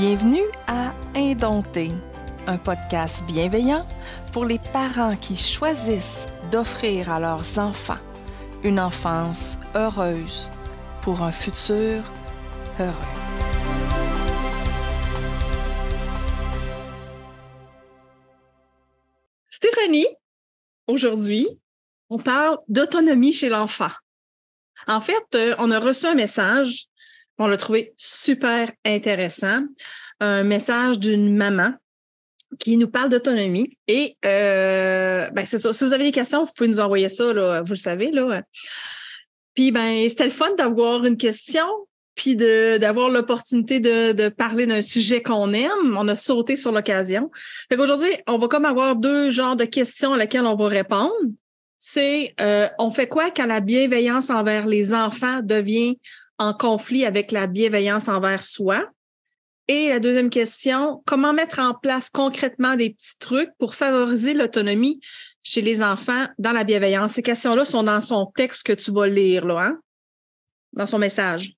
Bienvenue à Indompté, un podcast bienveillant pour les parents qui choisissent d'offrir à leurs enfants une enfance heureuse pour un futur heureux. Stéphanie, aujourd'hui, on parle d'autonomie chez l'enfant. En fait, on a reçu un message, on l'a trouvé super intéressant, un message d'une maman qui nous parle d'autonomie. Et c'est ça, si vous avez des questions, vous pouvez nous envoyer ça, là, vous le savez. Là. Puis c'était le fun d'avoir une question, puis d'avoir l'opportunité de parler d'un sujet qu'on aime. On a sauté sur l'occasion. Fait qu'aujourd'hui, on va comme avoir deux genres de questions à laquelle on va répondre. C'est on fait quoi quand la bienveillance envers les enfants devient en conflit avec la bienveillance envers soi? Et la deuxième question, comment mettre en place concrètement des petits trucs pour favoriser l'autonomie chez les enfants dans la bienveillance? Ces questions-là sont dans son texte que tu vas lire, là, hein? Dans son message.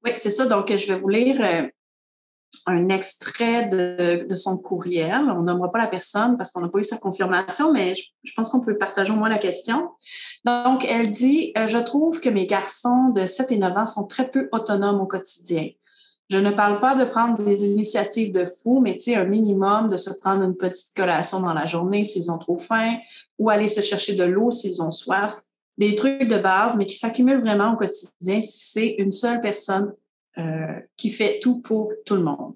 Oui, c'est ça. Donc, je vais vous lire un extrait de son courriel. On nommera pas la personne parce qu'on n'a pas eu sa confirmation, mais je pense qu'on peut partager au moins la question. Donc, elle dit « Je trouve que mes garçons de 7 et 9 ans sont très peu autonomes au quotidien. Je ne parle pas de prendre des initiatives de fou, mais tu sais, un minimum de se prendre une petite collation dans la journée s'ils ont trop faim ou aller se chercher de l'eau s'ils ont soif. Des trucs de base, mais qui s'accumulent vraiment au quotidien si c'est une seule personne qui fait tout pour tout le monde.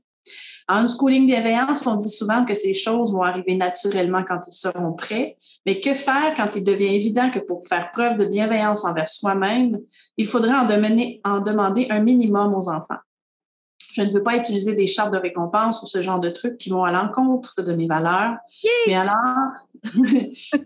En unschooling bienveillance, on dit souvent que ces choses vont arriver naturellement quand ils seront prêts, mais que faire quand il devient évident que pour faire preuve de bienveillance envers soi-même, il faudrait en demander un minimum aux enfants. Je ne veux pas utiliser des chartes de récompense ou ce genre de trucs qui vont à l'encontre de mes valeurs. Yeah. Mais alors,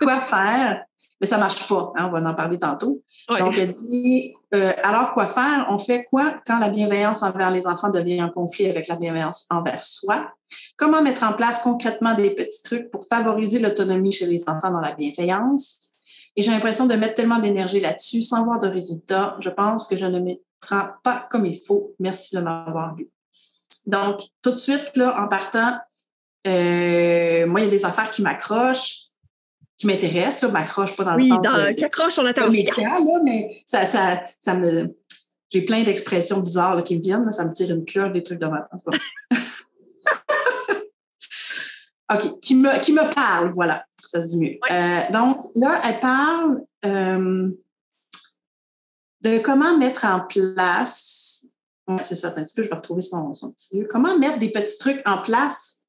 quoi faire? Mais ça marche pas, hein, on va en parler tantôt. Ouais. Donc, elle dit, alors quoi faire? On fait quoi quand la bienveillance envers les enfants devient en conflit avec la bienveillance envers soi? Comment mettre en place concrètement des petits trucs pour favoriser l'autonomie chez les enfants dans la bienveillance? Et j'ai l'impression de mettre tellement d'énergie là-dessus sans voir de résultats. Je pense que je ne me prends pas comme il faut. Merci de m'avoir lu. Donc, tout de suite, là, en partant, moi, il y a des affaires qui m'accrochent, qui m'intéressent, là, m'accrochent pas dans le sens qui accroche sur l'attention. Là, mais ça me... J'ai plein d'expressions bizarres là, qui me viennent, là, ça me tire une cloche, des trucs de ma... OK, qui me parle, voilà, ça se dit mieux. Ouais. Donc, là, elle parle de comment mettre en place... Ouais, c'est ça, un petit peu, je vais retrouver son petit lieu. Comment mettre des petits trucs en place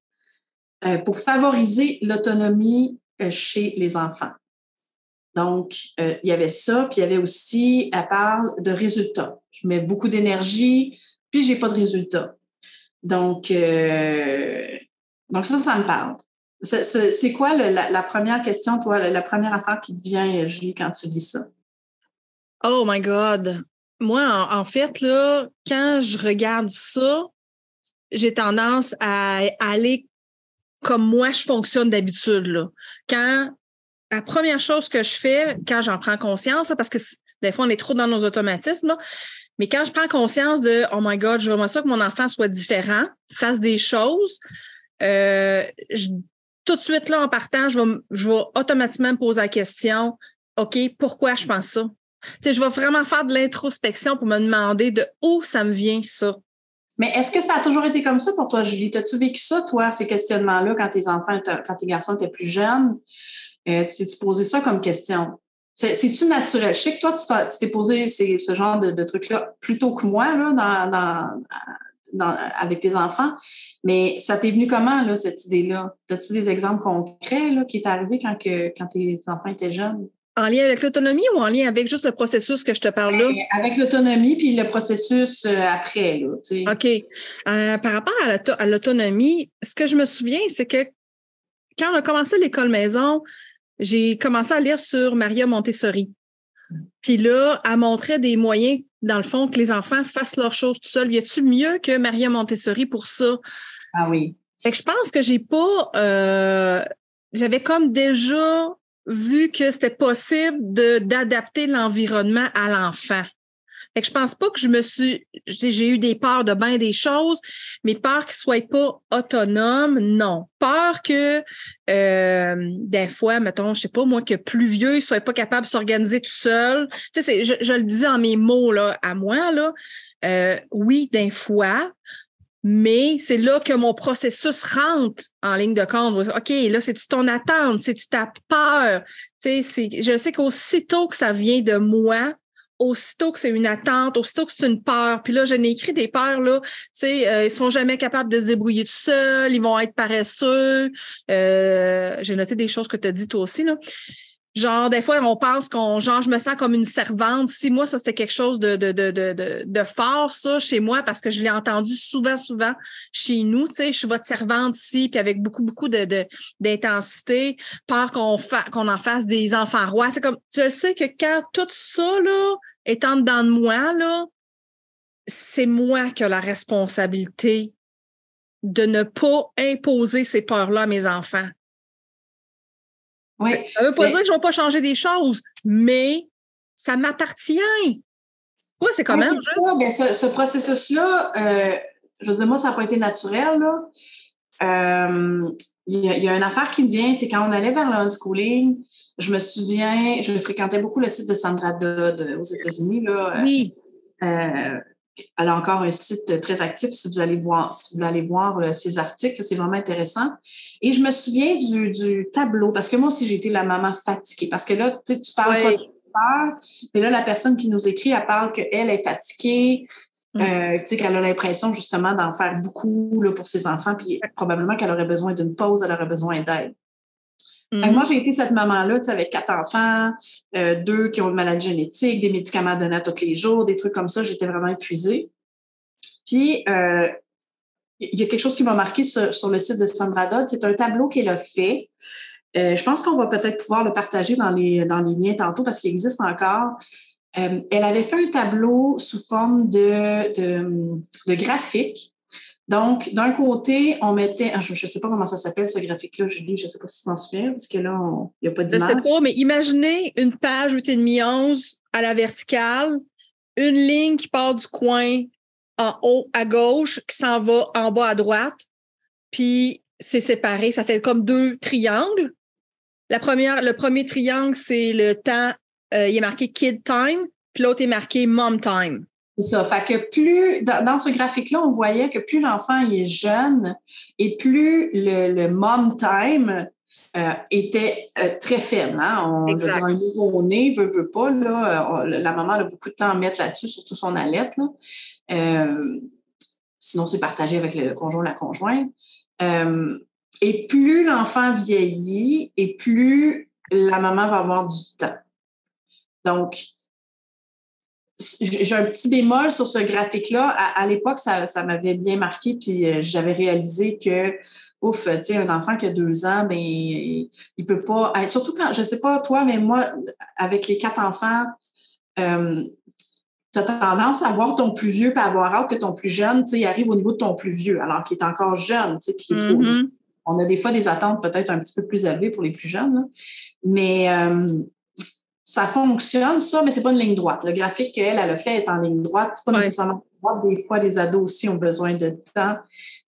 pour favoriser l'autonomie chez les enfants. Donc, il y avait ça, puis il y avait aussi, elle parle de résultats. Je mets beaucoup d'énergie, puis j'ai pas de résultats. Donc ça me parle. C'est quoi la première question, toi, la première affaire qui te vient, Julie, quand tu lis ça? Oh my God! Moi, en fait, là, quand je regarde ça, j'ai tendance à aller comme moi, je fonctionne d'habitude. Là. Quand la première chose que je fais, quand j'en prends conscience, là, parce que des fois, on est trop dans nos automatismes, là, mais quand je prends conscience de « Oh my God, je veux ça que mon enfant soit différent, fasse des choses », tout de suite, là, en partant, je vais automatiquement me poser la question « OK, pourquoi je pense ça? » Tu sais, je vais vraiment faire de l'introspection pour me demander de où ça me vient, ça. Mais est-ce que ça a toujours été comme ça pour toi, Julie? T'as-tu vécu ça, toi, ces questionnements-là, quand tes garçons étaient plus jeunes? Tu t'es posé ça comme question? C'est-tu naturel? Je sais que toi, tu t'es posé ce genre de trucs-là plus tôt que moi, là, avec tes enfants. Mais ça t'est venu comment, là, cette idée-là? As-tu des exemples concrets, là, qui est arrivé quand tes enfants étaient jeunes? En lien avec l'autonomie ou en lien avec juste le processus que je te parle là? Avec l'autonomie puis le processus après, là, tu sais. OK. Par rapport à l'autonomie, ce que je me souviens, c'est que quand on a commencé l'école maison, j'ai commencé à lire sur Maria Montessori. Puis là, elle montrait des moyens, dans le fond, que les enfants fassent leurs choses tout seuls. Y a-tu mieux que Maria Montessori pour ça? Ah oui. Fait que je pense que j'ai pas... j'avais comme déjà vu que c'était possible d'adapter l'environnement à l'enfant. Fait que je pense pas que j'ai eu des peurs de bien des choses, mais peur qu'ils soient pas autonomes, non. Peur que, des fois, mettons, je sais pas, moi, que plus vieux, ils soient pas capables de s'organiser tout seuls. Tu sais, je le dis en mes mots, là, à moi, là. Oui, des fois, mais c'est là que mon processus rentre en ligne de compte. OK, là, c'est-tu ton attente? C'est-tu ta peur? Tu sais, je sais qu'aussitôt que ça vient de moi, aussitôt que c'est une attente, aussitôt que c'est une peur, puis là, je n'ai écrit des peurs, là, tu sais, ils seront jamais capables de se débrouiller tout seuls, ils vont être paresseux. J'ai noté des choses que tu as dit toi aussi, là. Genre, des fois, on pense genre, je me sens comme une servante. Si moi, ça, c'était quelque chose de fort, ça, chez moi, parce que je l'ai entendu souvent chez nous, tu sais, je suis votre servante ici, puis avec beaucoup d'intensité, peur qu'on en fasse des enfants rois. C'est comme, je sais que quand tout ça, là, est en dedans de moi, là, c'est moi qui ai la responsabilité de ne pas imposer ces peurs-là à mes enfants. Oui. Ça ne veut pas dire que je ne vais pas changer des choses, mais ça m'appartient. Ouais, c'est quand même. Ce processus-là, je veux dire, moi, ça n'a pas été naturel. Il y a une affaire qui me vient, c'est quand on allait vers le unschooling, je me souviens, je fréquentais beaucoup le site de Sandra Dodd aux États-Unis. Là, oui. Elle a encore un site très actif si vous allez voir ses articles, c'est vraiment intéressant. Et je me souviens du tableau, parce que moi aussi, j'ai été la maman fatiguée. Parce que là, tu parles pas de peur, mais là, la personne qui nous écrit, elle parle qu'elle est fatiguée, qu'elle a l'impression justement d'en faire beaucoup là, pour ses enfants, puis probablement qu'elle aurait besoin d'une pause, elle aurait besoin d'aide. Moi, j'ai été cette maman-là, avec 4 enfants, 2 qui ont une maladie génétique, des médicaments donnés à tous les jours, des trucs comme ça. J'étais vraiment épuisée. Puis, il y a quelque chose qui m'a marqué sur le site de Sandra Dodd. C'est un tableau qu'elle a fait. Je pense qu'on va peut-être pouvoir le partager dans les liens tantôt parce qu'il existe encore. Elle avait fait un tableau sous forme de graphique. Donc, d'un côté, on mettait... je ne sais pas comment ça s'appelle, ce graphique-là, Julie, je ne sais pas si tu t'en souviens, parce que là, il n'y a pas d'image. Je ne sais pas, mais imaginez une page 8,5-11 à la verticale, une ligne qui part du coin en haut à gauche, qui s'en va en bas à droite, puis c'est séparé, ça fait comme 2 triangles. Le premier triangle, c'est le temps, il est marqué Kid Time, puis l'autre est marqué Mom Time. C'est ça. Fait que plus, dans ce graphique-là, on voyait que plus l'enfant il est jeune et plus le mom time était très faible. Hein? Je veux dire, un nouveau-né veut pas. Là, la maman a beaucoup de temps à mettre là-dessus, surtout son allaitte. Sinon, c'est partagé avec le conjoint ou la conjointe. Et plus l'enfant vieillit et plus la maman va avoir du temps. Donc, j'ai un petit bémol sur ce graphique-là. À l'époque, ça m'avait bien marqué, puis j'avais réalisé que, tu sais, un enfant qui a 2 ans, ben, il peut pas être, surtout quand, je sais pas toi, mais moi, avec les 4 enfants, tu as tendance à voir ton plus vieux puis à avoir hâte que ton plus jeune, tu sais, il arrive au niveau de ton plus vieux, alors qu'il est encore jeune, tu sais, puis qu'il est trop. On a des fois des attentes peut-être un petit peu plus élevées pour les plus jeunes, là. Mais ça fonctionne, ça, mais c'est pas une ligne droite. Le graphique qu'elle a fait est en ligne droite. C'est pas nécessairement droite. Des fois, les ados aussi ont besoin de temps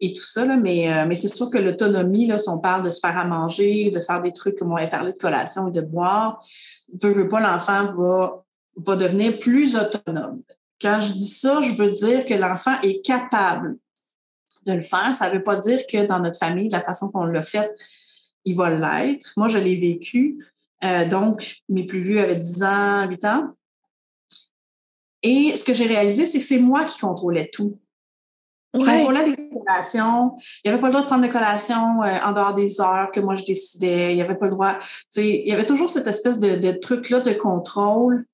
et tout ça, là, mais c'est sûr que l'autonomie, là, si on parle de se faire à manger, de faire des trucs comme on avait parlé de collation et de boire, veut pas, l'enfant va devenir plus autonome. Quand je dis ça, je veux dire que l'enfant est capable de le faire. Ça veut pas dire que dans notre famille, de la façon qu'on l'a fait, il va l'être. Moi, je l'ai vécu. Donc, mes plus vieux avaient 10 ans, 8 ans. Et ce que j'ai réalisé, c'est que c'est moi qui contrôlais tout. Je contrôlais les collations. Il n'y avait pas le droit de prendre de collation en dehors des heures que moi je décidais. Il n'y avait pas le droit. Tu sais, il y avait toujours cette espèce de truc-là de contrôle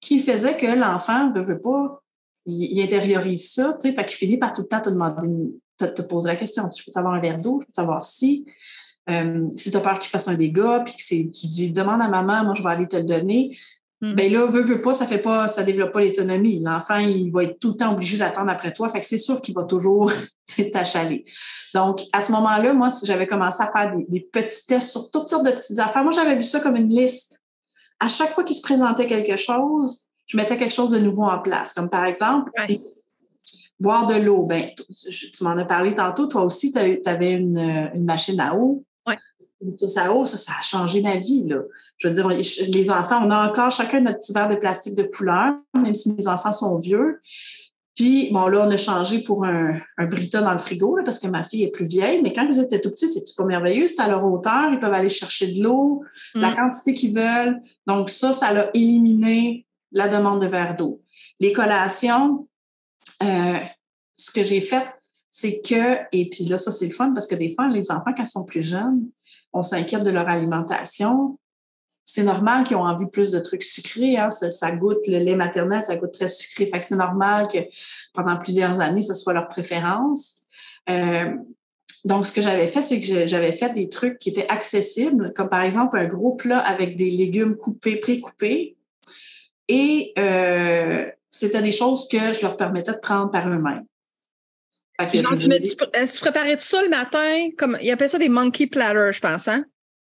qui faisait que l'enfant ne veut pas, il intériorise ça, tu sais, fait qu'il finit par tout le temps te demander, te poser la question. Je peux savoir un verre d'eau, je peux savoir si tu as peur qu'il fasse un dégât, puis que tu dis, demande à maman, moi je vais aller te le donner. Ben là, veut pas, ça développe pas l'autonomie. L'enfant, il va être tout le temps obligé d'attendre après toi. Fait que c'est sûr qu'il va toujours t'achaler. Donc, à ce moment-là, moi, j'avais commencé à faire des petits tests sur toutes sortes de petites affaires. Moi, j'avais vu ça comme une liste. À chaque fois qu'il se présentait quelque chose, je mettais quelque chose de nouveau en place. Comme par exemple, boire de l'eau. Ben, tu m'en as parlé tantôt. Toi aussi, tu avais une machine à eau. Oui. Ça a changé ma vie, là. Je veux dire, les enfants, on a encore chacun notre petit verre de plastique de couleur, même si mes enfants sont vieux. Puis, bon, là, on a changé pour un Brita dans le frigo, là, parce que ma fille est plus vieille. Mais quand ils étaient tout petits, c'est pas merveilleux. C'est à leur hauteur. Ils peuvent aller chercher de l'eau, la quantité qu'ils veulent. Donc, ça l'a éliminé la demande de verre d'eau. Les collations, ce que j'ai fait, c'est que, et puis là, ça, c'est le fun, parce que des fois, les enfants, quand ils sont plus jeunes, on s'inquiète de leur alimentation. C'est normal qu'ils ont envie plus de trucs sucrés. Hein? Ça goûte, le lait maternel, ça goûte très sucré. Fait que c'est normal que pendant plusieurs années, ce soit leur préférence. Donc, ce que j'avais fait, c'est que j'avais fait des trucs qui étaient accessibles, comme par exemple un gros plat avec des légumes précoupés. Et c'était des choses que je leur permettais de prendre par eux-mêmes. Genre, tu préparais ça le matin? Comme, ils appellent ça des monkey platters, je pense, hein?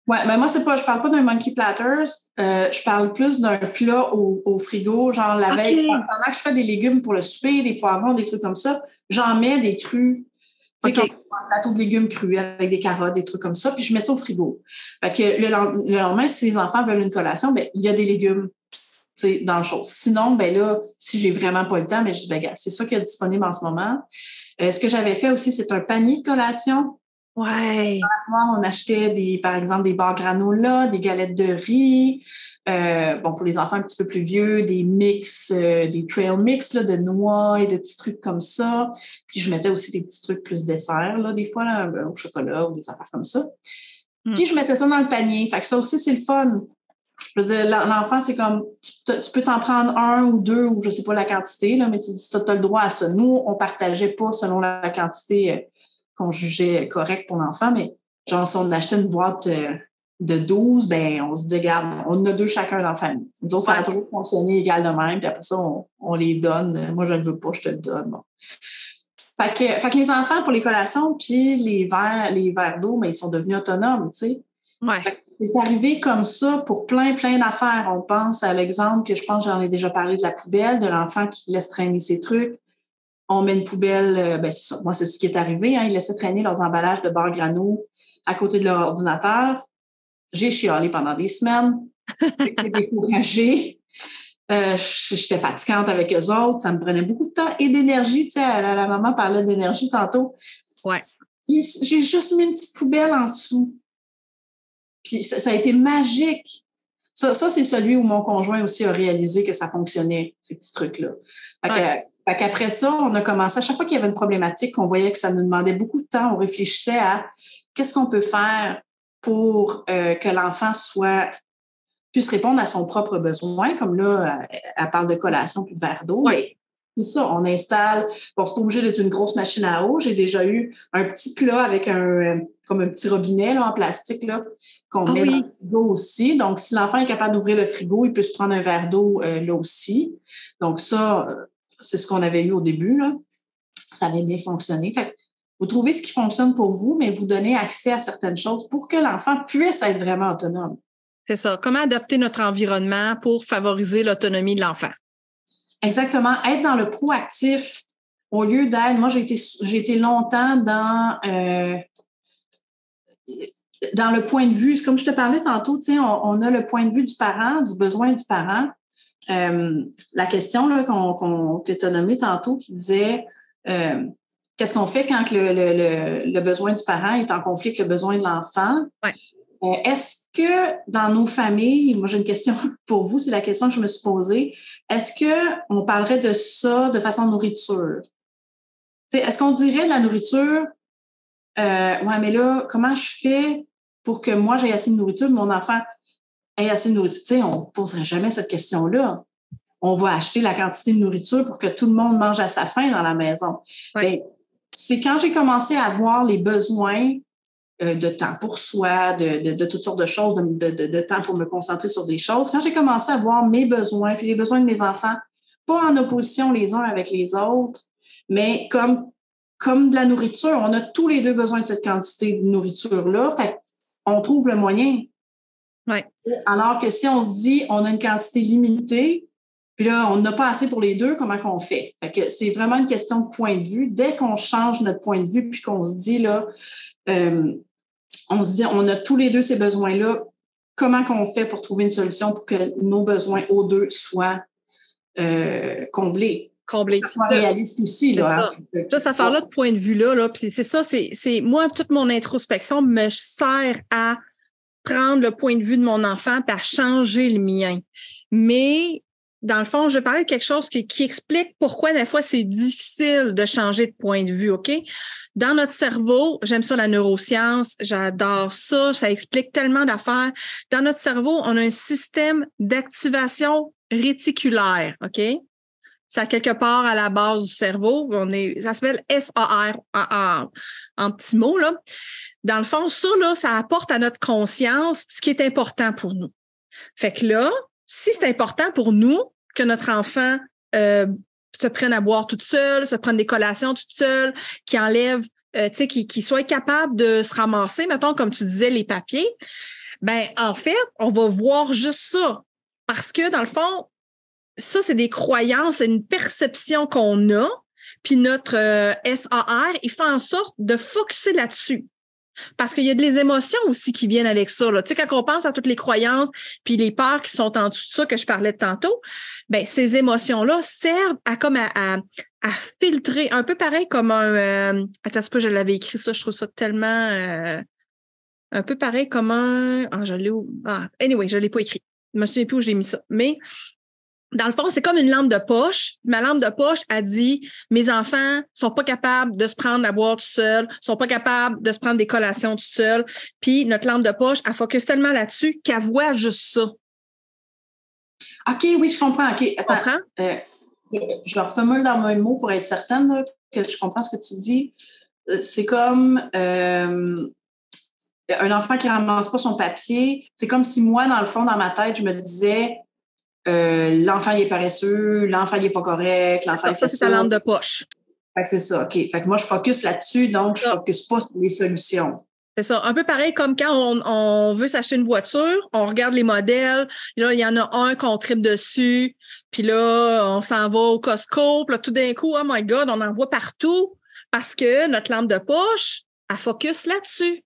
Ouais, mais moi, je parle pas d'un monkey platter. Je parle plus d'un plat au frigo, genre la veille. Pendant que je fais des légumes pour le souper, des poivrons, des trucs comme ça, j'en mets des crus. Tu sais, comme un plateau de légumes crus avec des carottes, des trucs comme ça, puis je mets ça au frigo. Fait que le lendemain, si les enfants veulent une collation, ben il y a des légumes dans le chose. Sinon, ben là, si j'ai vraiment pas le temps, ben je dis, ben gars, c'est ça qui est disponible en ce moment. Ce que j'avais fait aussi, c'est un panier de collation. Ouais. On achetait par exemple, des barres granola, des galettes de riz. Pour les enfants un petit peu plus vieux, des mix, des trail mix là, de noix et de petits trucs comme ça. Puis je mettais aussi des petits trucs plus dessert, là, des fois, là, au chocolat ou des affaires comme ça. Puis je mettais ça dans le panier. Fait que ça aussi, c'est le fun. Je veux dire, l'enfant, c'est comme, tu peux t'en prendre un ou deux, ou je sais pas la quantité, là, mais tu as le droit à ça. Nous, on partageait pas selon la quantité qu'on jugeait correcte pour l'enfant, mais genre, si on achetait une boîte de 12, ben on se dit, regarde, on en a 2 chacun dans la famille. Nous autres, ça a toujours fonctionné égal de même, puis après ça, on les donne. Moi, je ne le veux pas, je te le donne. Bon. Fait que les enfants, pour les collations, puis les verres d'eau, mais ils sont devenus autonomes, tu sais. Ouais. C'est arrivé comme ça pour plein d'affaires. On pense à l'exemple que je pense, j'en ai déjà parlé de la poubelle, de l'enfant qui laisse traîner ses trucs. On met une poubelle, c'est ça. Moi, c'est ce qui est arrivé. Hein, ils laissaient traîner leurs emballages de barres grano à côté de leur ordinateur. J'ai chialé pendant des semaines. J'étais découragée. J'étais fatigante avec eux autres. Ça me prenait beaucoup de temps et d'énergie. Tu sais, la maman parlait d'énergie tantôt. Ouais. Puis j'ai juste mis une petite poubelle en dessous. Puis ça a été magique. Ça, c'est celui où mon conjoint aussi a réalisé que ça fonctionnait, ces petits trucs-là. Fait qu'après ça, on a commencé, à chaque fois qu'il y avait une problématique, on voyait que ça nous demandait beaucoup de temps, on réfléchissait à qu'est-ce qu'on peut faire pour que l'enfant puisse répondre à son propre besoin, comme là, elle parle de collation puis de verre d'eau. Ouais. C'est ça, on installe, c'est pas obligé d'être une grosse machine à eau. J'ai déjà eu un petit plat avec comme un petit robinet là, en plastique là, qu'on met dans le frigo aussi. Donc, si l'enfant est capable d'ouvrir le frigo, il peut se prendre un verre d'eau là aussi. Donc, ça, c'est ce qu'on avait eu au début. Là. Ça avait bien fonctionné. Fait que vous trouvez ce qui fonctionne pour vous, mais vous donnez accès à certaines choses pour que l'enfant puisse être vraiment autonome. C'est ça. Comment adapter notre environnement pour favoriser l'autonomie de l'enfant? Exactement. Être dans le proactif au lieu d'être... Moi, j'ai été longtemps dans le point de vue. Comme je te parlais tantôt, tu sais, on a le point de vue du parent, du besoin du parent. La question là, que tu as nommée tantôt qui disait qu'est-ce qu'on fait quand le besoin du parent est en conflit avec le besoin de l'enfant? Ouais. Est-ce que dans nos familles, moi j'ai une question pour vous, c'est la question que je me suis posée, est-ce qu'on parlerait de ça de façon nourriture? T'sais, est-ce qu'on dirait de la nourriture, ouais, mais là, comment je fais pour que moi j'ai assez de nourriture, mon enfant ait assez de nourriture? T'sais, on ne poserait jamais cette question-là. On va acheter la quantité de nourriture pour que tout le monde mange à sa faim dans la maison. Ouais. Ben, c'est quand j'ai commencé à voir les besoins de temps pour soi, de toutes sortes de choses, de temps pour me concentrer sur des choses. Quand j'ai commencé à voir mes besoins puis les besoins de mes enfants, pas en opposition les uns avec les autres, mais comme de la nourriture, on a tous les deux besoin de cette quantité de nourriture-là, fait on trouve le moyen. Ouais. Alors que si on se dit on a une quantité limitée, Puis là, on n'a pas assez pour les deux, comment qu'on fait? Fait que c'est vraiment une question de point de vue. Dès qu'on change notre point de vue, puis qu'on se dit, là, on a tous les deux ces besoins-là, comment qu'on fait pour trouver une solution pour que nos besoins aux deux soient comblés? Comblés. Que ce soit réaliste aussi, là. Cette affaire-là de point de vue-là, puis c'est ça, c'est moi, toute mon introspection me sert à prendre le point de vue de mon enfant et à changer le mien. Mais, dans le fond, je parlais de quelque chose qui explique pourquoi, des fois, c'est difficile de changer de point de vue, OK? Dans notre cerveau, j'aime ça, la neuroscience, j'adore ça, ça explique tellement d'affaires. Dans notre cerveau, on a un système d'activation réticulaire, OK? Ça, quelque part à la base du cerveau, ça s'appelle SAR en petits mots, là. Dans le fond, ça, là, ça apporte à notre conscience ce qui est important pour nous. Fait que là, si c'est important pour nous que notre enfant se prenne à boire toute seule, se prenne des collations toute seule, qu'il enlève, qu'il soit capable de se ramasser, mettons, comme tu disais, les papiers, ben en fait, on va voir juste ça. Parce que, dans le fond, ça, c'est des croyances, c'est une perception qu'on a, puis notre SAR, il fait en sorte de focusser là-dessus. Parce qu'il y a des émotions aussi qui viennent avec ça. Tu sais, quand on pense à toutes les croyances puis les peurs qui sont en dessous de ça que je parlais tantôt, bien, ces émotions-là servent à filtrer, un peu pareil comme un... attends, c'est pas, je l'avais écrit ça, je trouve ça tellement... un peu pareil comme un... anyway, je l'ai pas écrit. Je me souviens plus où j'ai mis ça. Mais... dans le fond, c'est comme une lampe de poche. Ma lampe de poche a dit « Mes enfants sont pas capables de se prendre à boire tout seuls, sont pas capables de se prendre des collations tout seuls. » Puis notre lampe de poche, elle focus tellement là-dessus qu'elle voit juste ça. OK, oui, je comprends. OK, attends. Tu comprends? Je le reformule dans mes mots pour être certaine là, que je comprends ce que tu dis. C'est comme un enfant qui ramasse pas son papier. C'est comme si moi, dans le fond, dans ma tête, je me disais... l'enfant, il est paresseux, l'enfant, il est pas correct, l'enfant, il fait ça. C'est ta lampe de poche. Fait que c'est ça, OK. Fait que moi, je focus là-dessus, donc je focus pas sur les solutions. C'est ça. Un peu pareil comme quand on veut s'acheter une voiture, on regarde les modèles, là, il y en a un qu'on tripe dessus, puis là, on s'en va au Costco, puis là, tout d'un coup, oh my God, on en voit partout parce que notre lampe de poche, elle focus là-dessus.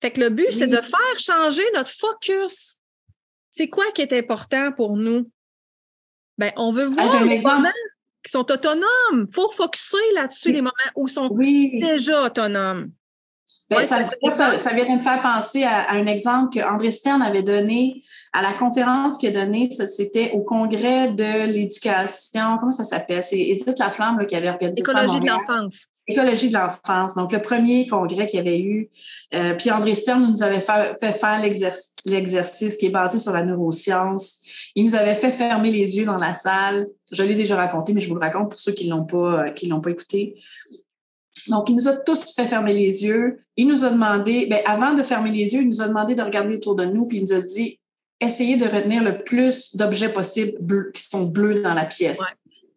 Fait que le but, c'est de faire changer notre focus. C'est quoi qui est important pour nous? Ben, on veut voir les moments qui sont autonomes. Il faut focusser là-dessus, les moments où ils sont déjà autonomes. Ben, ça vient de me faire penser à un exemple que André Stern avait donné à la conférence qu'il a donnée. C'était au congrès de l'éducation. Comment ça s'appelle? C'est Édith Laflamme là, qui avait organisé ça à Montréal. Écologie de l'enfance. Écologie de l'enfance. Donc, le premier congrès qu'il y avait eu. Puis André Stern nous avait fait faire l'exercice qui est basé sur la neuroscience. Il nous avait fait fermer les yeux dans la salle. Je l'ai déjà raconté, mais je vous le raconte pour ceux qui l'ont pas écouté. Donc, il nous a tous fait fermer les yeux. Il nous a demandé, avant de fermer les yeux, il nous a demandé de regarder autour de nous, puis il nous a dit, essayez de retenir le plus d'objets possibles qui sont bleus dans la pièce. Ouais.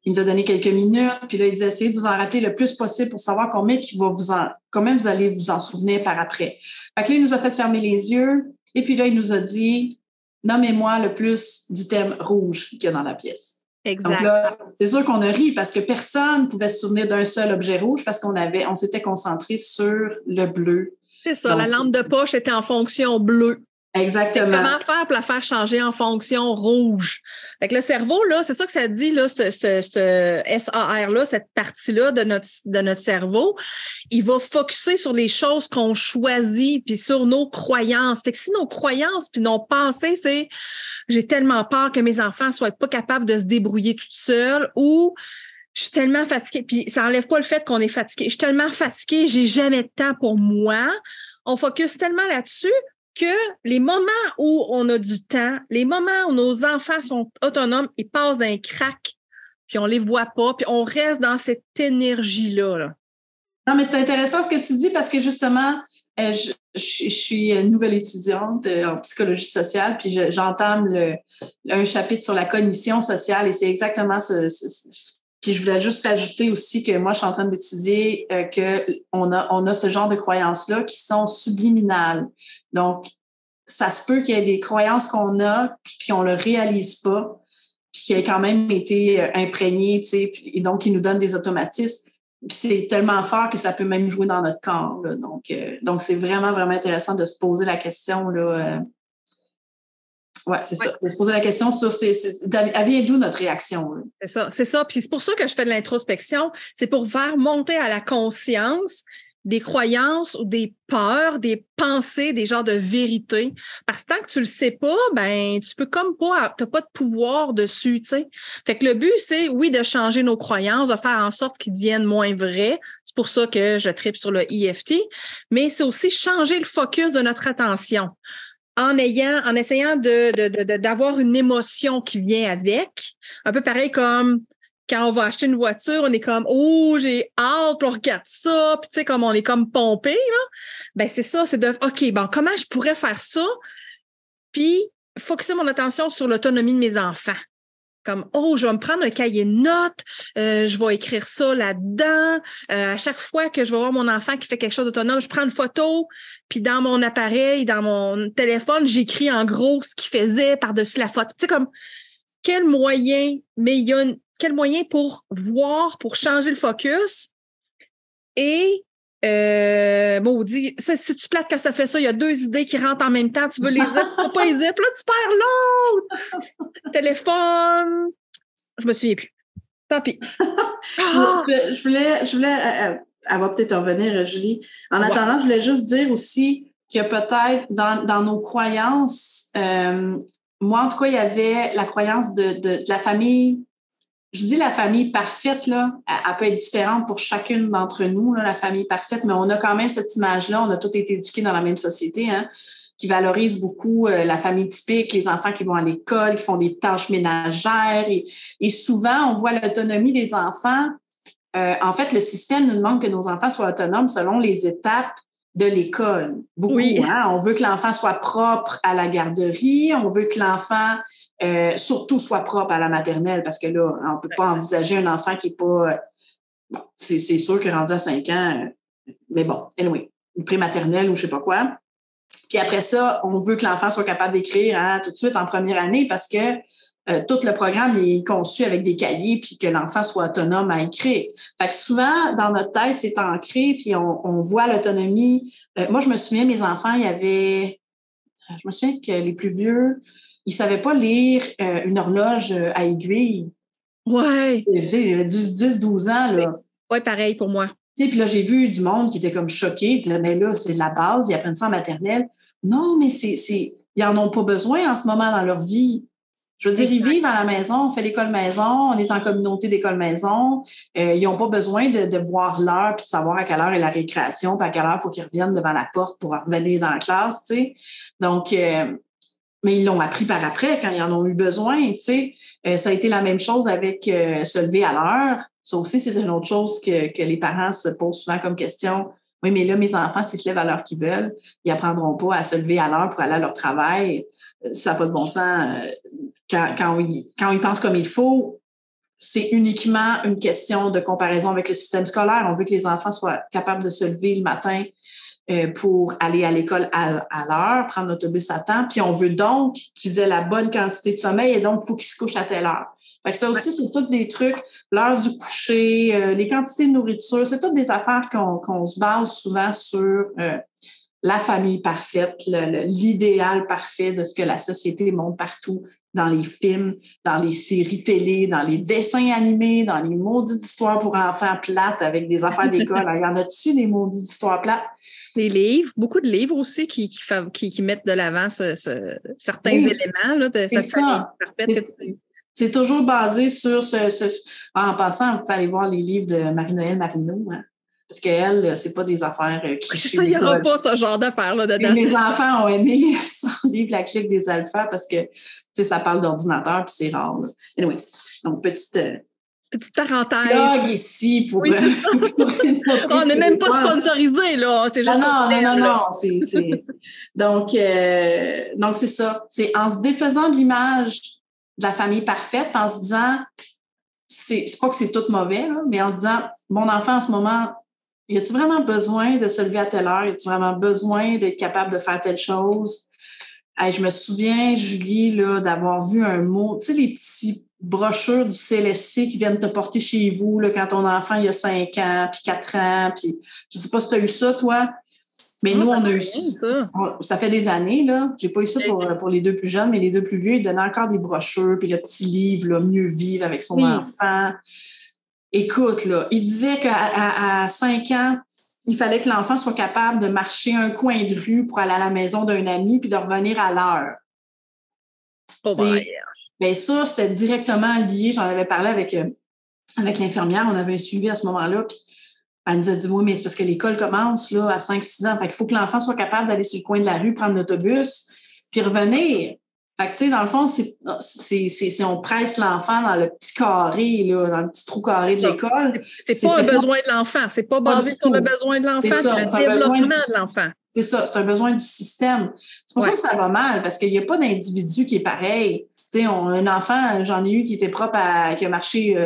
Il nous a donné quelques minutes, puis là, il disait, essayez de vous en rappeler le plus possible pour savoir combien vous allez vous en souvenir par après. Fait que là, il nous a fait fermer les yeux, et puis là, il nous a dit, nommez-moi le plus d'items rouges qu'il y a dans la pièce. Exact. Donc là, c'est sûr qu'on a ri parce que personne ne pouvait se souvenir d'un seul objet rouge parce on s'était concentré sur le bleu. C'est ça, donc, la lampe de poche était en fonction bleue. Exactement. Comment faire pour la faire changer en fonction rouge? Fait que le cerveau, là, c'est ça que ça dit, là, ce SAR-là, cette partie-là de notre cerveau, il va focusser sur les choses qu'on choisit puis sur nos croyances. Fait que si nos croyances puis nos pensées, c'est « j'ai tellement peur que mes enfants ne soient pas capables de se débrouiller toutes seules » ou « je suis tellement fatiguée », puis ça n'enlève pas le fait qu'on est fatigué. « Je suis tellement fatiguée, j'ai jamais de temps pour moi ». On focus tellement là-dessus que les moments où on a du temps, les moments où nos enfants sont autonomes, ils passent d'un crack, puis on les voit pas, puis on reste dans cette énergie-là. Là. Non, mais c'est intéressant ce que tu dis parce que justement, je suis une nouvelle étudiante en psychologie sociale, puis j'entame un chapitre sur la cognition sociale et c'est exactement puis je voulais juste rajouter aussi que moi, je suis en train d'étudier qu'on a ce genre de croyances-là qui sont subliminales. Donc, ça se peut qu'il y ait des croyances qu'on a puis on ne le réalise pas. puis qui a quand même été imprégné, tu sais, et donc qui nous donne des automatismes. Puis c'est tellement fort que ça peut même jouer dans notre corps, là. Donc c'est vraiment, vraiment intéressant de se poser la question, là. Ouais, c'est ça. De se poser la question sur elle vient d'où notre réaction, là? C'est ça. Puis c'est pour ça que je fais de l'introspection. C'est pour faire monter à la conscience des croyances ou des peurs, des pensées, des genres de vérités. Parce que tant que tu le sais pas, ben tu peux comme pas, t'as pas de pouvoir dessus, tu sais. Fait que le but, c'est, oui, de changer nos croyances, de faire en sorte qu'ils deviennent moins vrais. C'est pour ça que je tripe sur le EFT. Mais c'est aussi changer le focus de notre attention. En essayant d'avoir une émotion qui vient avec. Un peu pareil comme quand on va acheter une voiture, on est comme, oh, j'ai hâte, on regarde ça, puis tu sais, comme on est comme pompé, là. Ben, c'est ça, c'est de, OK, bon, comment je pourrais faire ça? Puis, focusser mon attention sur l'autonomie de mes enfants. Comme, oh, je vais me prendre un cahier de notes, je vais écrire ça là-dedans. À chaque fois que je vais voir mon enfant qui fait quelque chose d'autonome, je prends une photo, puis dans mon appareil, dans mon téléphone, j'écris en gros ce qu'il faisait par-dessus la photo. Tu sais, comme, quel moyen pour voir, pour changer le focus et maudit, c'est-tu plate quand ça fait ça? Il y a 2 idées qui rentrent en même temps, tu veux les dire, tu ne veux pas les dire, puis là, tu perds l'autre! Téléphone, je me souviens plus. Tant pis. Je voulais elle va peut-être revenir, Julie. En attendant, je voulais juste dire aussi que peut-être dans nos croyances, moi, en tout cas, il y avait la croyance de la famille. Je dis la famille parfaite, là, elle peut être différente pour chacune d'entre nous, là, la famille parfaite, mais on a quand même cette image-là, on a tous été éduqués dans la même société, hein, qui valorise beaucoup la famille typique, les enfants qui vont à l'école, qui font des tâches ménagères. Et souvent, on voit l'autonomie des enfants. En fait, le système nous demande que nos enfants soient autonomes selon les étapes de l'école. Beaucoup, oui. Hein? On veut que l'enfant soit propre à la garderie, on veut que l'enfant surtout soit propre à la maternelle, parce que là, on ne peut pas envisager un enfant qui n'est pas... bon, c'est sûr que rendu à 5 ans, mais bon, anyway, une prématernelle ou je ne sais pas quoi. Puis après ça, on veut que l'enfant soit capable d'écrire hein, tout de suite en première année parce que tout le programme est conçu avec des cahiers puis que l'enfant soit autonome à écrire. Fait que souvent, dans notre tête, c'est ancré puis on voit l'autonomie. Moi, je me souviens, mes enfants, je me souviens que les plus vieux, ils ne savaient pas lire une horloge à aiguille. Ouais. J'avais 10-12 ans, là. Ouais, pareil pour moi. Puis là, j'ai vu du monde qui était comme choqué, puis disaient, mais là, c'est de la base, ils apprennent ça en maternelle. Non, mais ils n'en ont pas besoin en ce moment dans leur vie. Je veux dire, ils vivent à la maison, on fait l'école maison, on est en communauté d'école maison. Ils n'ont pas besoin de voir l'heure puis de savoir à quelle heure est la récréation, puis à quelle heure il faut qu'ils reviennent devant la porte pour revenir dans la classe, tu sais. Donc, mais ils l'ont appris par après quand ils en ont eu besoin, tu sais. Ça a été la même chose avec se lever à l'heure. Ça aussi, c'est une autre chose que les parents se posent souvent comme question. Oui, mais là, mes enfants, s'ils se lèvent à l'heure qu'ils veulent, ils n'apprendront pas à se lever à l'heure pour aller à leur travail. Ça n'a pas de bon sens. Quand ils pensent comme il faut, c'est uniquement une question de comparaison avec le système scolaire. On veut que les enfants soient capables de se lever le matin pour aller à l'école à l'heure, prendre l'autobus à temps. Puis on veut donc qu'ils aient la bonne quantité de sommeil et donc il faut qu'ils se couchent à telle heure. Fait que ça aussi, c'est tous des trucs, l'heure du coucher, les quantités de nourriture, c'est toutes des affaires qu'on se base souvent sur la famille parfaite, l'idéal parfait de ce que la société montre partout, dans les films, dans les séries télé, dans les dessins animés, dans les maudites histoires pour enfants plates avec des affaires d'école. Il y en a-tu des maudites histoires plates? Des livres, beaucoup de livres aussi qui mettent de l'avant certains éléments là, de cette famille parfaite que tu... C'est toujours basé sur En passant, vous pouvez aller voir les livres de Marie-Noël Marino, hein, parce qu'elle, c'est pas des affaires clichés. Il n'y aura pas ce genre d'affaires-là dedans. Et mes enfants ont aimé son livre La clique des alphas parce que ça parle d'ordinateur puis c'est rare. Là. Anyway, donc petite parenthèse. Blog ici pour. Oui, on n'est même pas sponsorisé, là. C'est juste non. Donc, c'est ça. C'est en se défaisant de l'image de la famille parfaite, en se disant, c'est pas que c'est tout mauvais, là, mais en se disant, mon enfant en ce moment, y a-tu vraiment besoin de se lever à telle heure? Y a-tu vraiment besoin d'être capable de faire telle chose? Hey, je me souviens, Julie, là, d'avoir vu un mot, tu sais, les petits brochures du CLSC qui viennent te porter chez vous là, quand ton enfant il a 5 ans, puis 4 ans, puis je sais pas si tu as eu ça, toi, mais nous, on a eu ça. Ça fait des années, là. J'ai pas eu ça pour les 2 plus jeunes, mais les 2 plus vieux, ils donnaient encore des brochures, puis le petit livre, là, Mieux vivre avec son enfant. Écoute, là, il disait qu'à 5 ans, il fallait que l'enfant soit capable de marcher un coin de rue pour aller à la maison d'un ami puis de revenir à l'heure. Bien, ça, c'était directement lié. J'en avais parlé avec l'infirmière. On avait un suivi à ce moment-là. Puis elle nous a dit, oui, mais c'est parce que l'école commence là, à 5-6 ans. Fait qu'il faut que l'enfant soit capable d'aller sur le coin de la rue, prendre l'autobus, puis revenir. Fait que, tu sais, dans le fond, on presse l'enfant dans le petit carré, là, dans le petit trou carré de l'école. C'est pas un besoin de l'enfant. C'est pas basé sur le besoin de l'enfant, c'est le développement de l'enfant. C'est ça, c'est un besoin du système. C'est pour ça que ça va mal, parce qu'il n'y a pas d'individu qui est pareil. Tu sais, un enfant, j'en ai eu qui était propre qui a marché,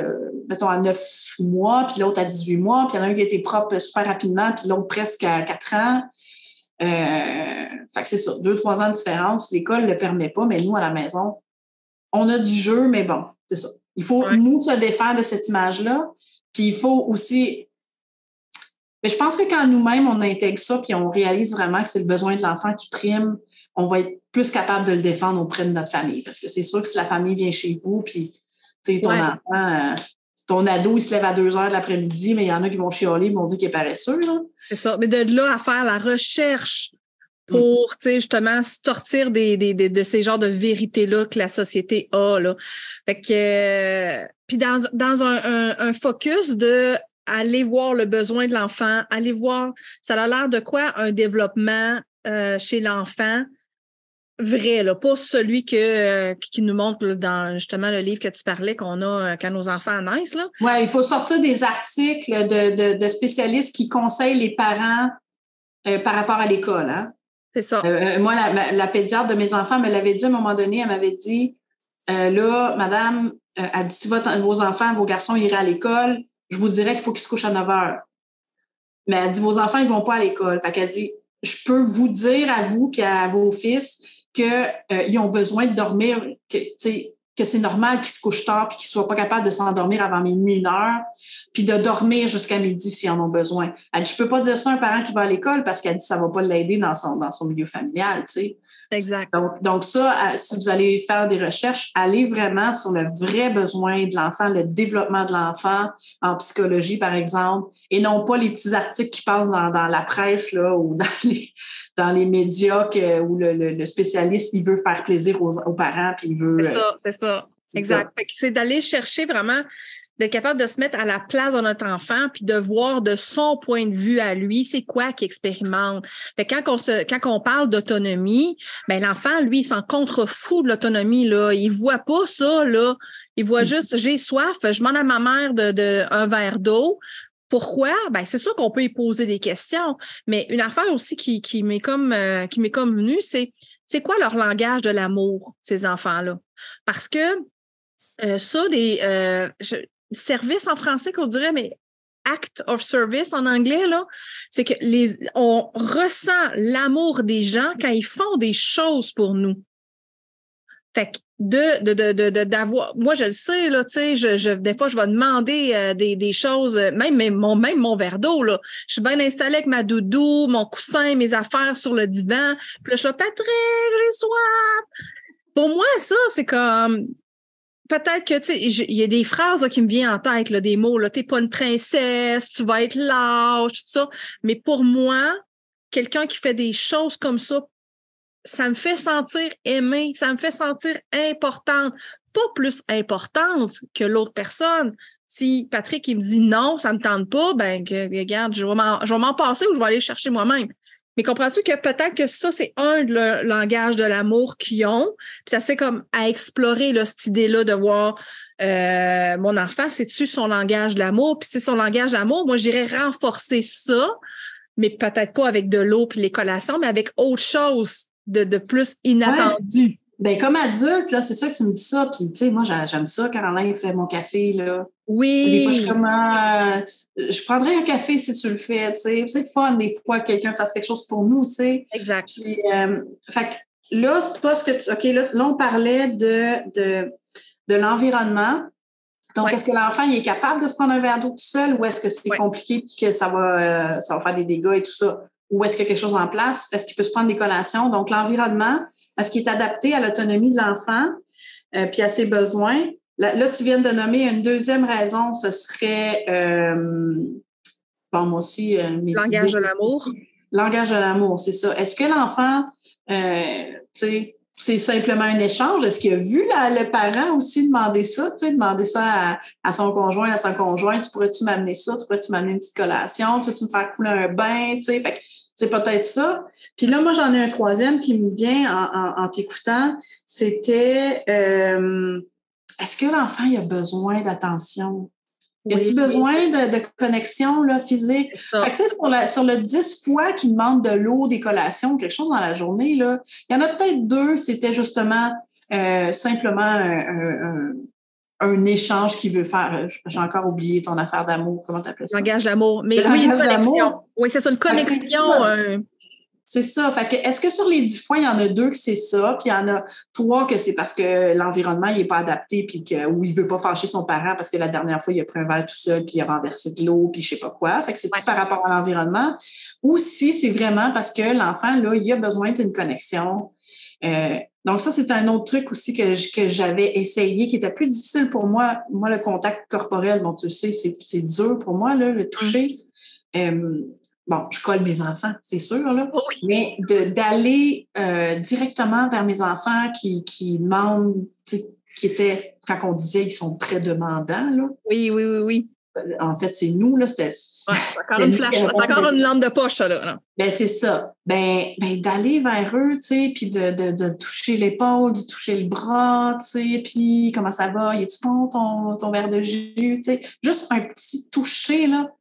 mettons, à 9 mois, puis l'autre à 18 mois, puis il y en a un qui a été propre super rapidement, puis l'autre presque à 4 ans. Fait que c'est ça, 2-3 ans de différence. L'école ne le permet pas, mais nous, à la maison, on a du jeu, mais bon, c'est ça. Il faut nous se défaire de cette image-là. Puis il faut aussi. Mais je pense que quand nous-mêmes, on intègre ça, puis on réalise vraiment que c'est le besoin de l'enfant qui prime, on va être plus capable de le défendre auprès de notre famille. Parce que c'est sûr que si la famille vient chez vous, puis tu sais, ton enfant. Ton ado, il se lève à 2 heures de l'après-midi, mais il y en a qui vont chialer, ils vont dire qu'il est paresseux. Là. C'est ça. Mais de là à faire la recherche pour, justement, sortir de ces genres de vérités-là que la société a. Là. Fait que, puis dans un focus de aller voir le besoin de l'enfant, aller voir, ça a l'air de quoi un développement chez l'enfant vrai, là, pas celui qui nous montre là, dans justement le livre que tu parlais qu'on a quand nos enfants naissent. Oui, il faut sortir des articles de spécialistes qui conseillent les parents par rapport à l'école. Hein? C'est ça. Moi, la pédiatre de mes enfants me l'avait dit à un moment donné, elle m'avait dit là, madame, elle dit si vos enfants, vos garçons iraient à l'école, je vous dirais qu'il faut qu'ils se couchent à 9 heures. Mais elle dit vos enfants, ils ne vont pas à l'école. Fait qu'elle dit je peux vous dire à vous et à vos fils qu'ils ont besoin de dormir, que c'est normal qu'ils se couchent tard et qu'ils ne soient pas capables de s'endormir avant minuit, 1 heure, puis de dormir jusqu'à midi s'ils en ont besoin. Elle dit, je ne peux pas dire ça à un parent qui va à l'école parce qu'elle dit que ça ne va pas l'aider dans son milieu familial, tu sais. Exact. Donc ça, si vous allez faire des recherches, allez vraiment sur le vrai besoin de l'enfant, le développement de l'enfant en psychologie, par exemple, et non pas les petits articles qui passent dans la presse là, ou dans les médias où le spécialiste, il veut faire plaisir aux parents. Puis il veut. C'est ça. Exact. Fait que c'est d'aller chercher vraiment, d'être capable de se mettre à la place de notre enfant puis de voir de son point de vue à lui, c'est quoi qu'il expérimente. Fait que quand on parle d'autonomie, ben l'enfant, lui, il s'en contrefout de l'autonomie, là. Il voit pas ça, là. Il voit juste, j'ai soif, je demande à ma mère de un verre d'eau. Pourquoi? Ben, c'est sûr qu'on peut y poser des questions, mais une affaire aussi qui m'est comme venue, c'est quoi leur langage de l'amour, ces enfants-là? Parce que service en français qu'on dirait, mais act of service en anglais, là, c'est que on ressent l'amour des gens quand ils font des choses pour nous. Fait que d'avoir, moi je le sais, là, tu sais, des fois je vais demander des choses, même mon verre d'eau, là. Je suis bien installée avec ma doudou, mon coussin, mes affaires sur le divan. Puis là, je suis là, Patrick, j'ai soif. Pour moi, ça, c'est comme. Peut-être que, tu sais, il y a des phrases là, qui me viennent en tête, là, des mots, là, t'es pas une princesse, tu vas être lâche, tout ça. Mais pour moi, quelqu'un qui fait des choses comme ça me fait sentir aimée, ça me fait sentir importante, pas plus importante que l'autre personne. Si Patrick, il me dit non, ça me tente pas, ben, regarde, je vais m'en passer ou je vais aller le chercher moi-même. Mais comprends-tu que peut-être que ça, c'est un de langage de l'amour qu'ils ont, puis ça c'est comme à explorer là, cette idée-là de voir mon enfant, c'est-tu son langage de l'amour, puis c'est son langage d'amour, moi, je dirais renforcer ça, mais peut-être pas avec de l'eau puis les collations, mais avec autre chose de plus inattendu. Ouais. Ben comme adulte, là, c'est ça que tu me dis ça. Puis, tu sais, moi, j'aime ça quand Alain fait mon café, là. Oui. Des fois, je suis comme, je prendrais un café si tu le fais, tu sais. C'est fun, des fois, que quelqu'un fasse quelque chose pour nous, tu sais. Exact. Puis, fait que là, toi, OK, là, on parlait de de l'environnement. Donc, Ouais. est-ce que l'enfant il est capable de se prendre un verre d'eau tout seul ou est-ce que c'est compliqué et que ça va faire des dégâts et tout ça? Ou est-ce qu'il y a quelque chose en place? Est-ce qu'il peut se prendre des collations? Donc, l'environnement, est-ce qu'il est adapté à l'autonomie de l'enfant puis à ses besoins? Là, tu viens de nommer une deuxième raison, ce serait, moi aussi, mes Langage idées. de l'amour. Langage de l'amour, c'est ça. Est-ce que l'enfant, c'est simplement un échange? Est-ce qu'il a vu le parent aussi demander ça, demander ça à son conjoint, à sa conjointe? Pourrais-tu m'amener ça? Pourrais-tu m'amener une petite collation? Tu me faire couler un bain? Fait que c'est peut-être ça. Puis là, moi, j'en ai un troisième qui me vient en t'écoutant. C'était, est-ce que l'enfant il a besoin d'attention? Y a-t-il besoin de connexion là, physique? Fait que, sur le 10 fois qu'il demande de l'eau, des collations, quelque chose dans la journée, là, il y en a peut-être 2, c'était justement simplement un échange qu'il veut faire. J'ai encore oublié ton affaire d'amour. Comment tu appelles ça? Langage d'amour. Mais oui, une connexion. Oui, c'est ça, une connexion. C'est ça. Fait que, est-ce que sur les 10 fois, il y en a 2 que c'est ça, puis il y en a 3 que c'est parce que l'environnement, il n'est pas adapté, puis ou il veut pas fâcher son parent parce que la dernière fois, il a pris un verre tout seul, puis il a renversé de l'eau, puis je sais pas quoi. Fait que c'est-tu par rapport à l'environnement? Ou si c'est vraiment parce que l'enfant, là, il a besoin d'une connexion. Donc ça, c'est un autre truc aussi que j'avais essayé, qui était plus difficile pour moi. Moi, le contact corporel, bon, tu le sais, c'est dur pour moi, là, le toucher. Bon, je colle mes enfants, c'est sûr, là. Oui. Mais d'aller directement vers mes enfants qui demandent, qui étaient, quand on disait, ils sont très demandants, là. Oui. En fait, c'est nous, là. C'est encore une flash, c'est encore une lampe de poche, ça, là. Ben, c'est ça. Ben, d'aller vers eux, tu sais, puis de toucher l'épaule, de toucher le bras, tu sais, puis comment ça va? Y a-tu bon ton verre de jus, tu sais? Juste un petit toucher, là.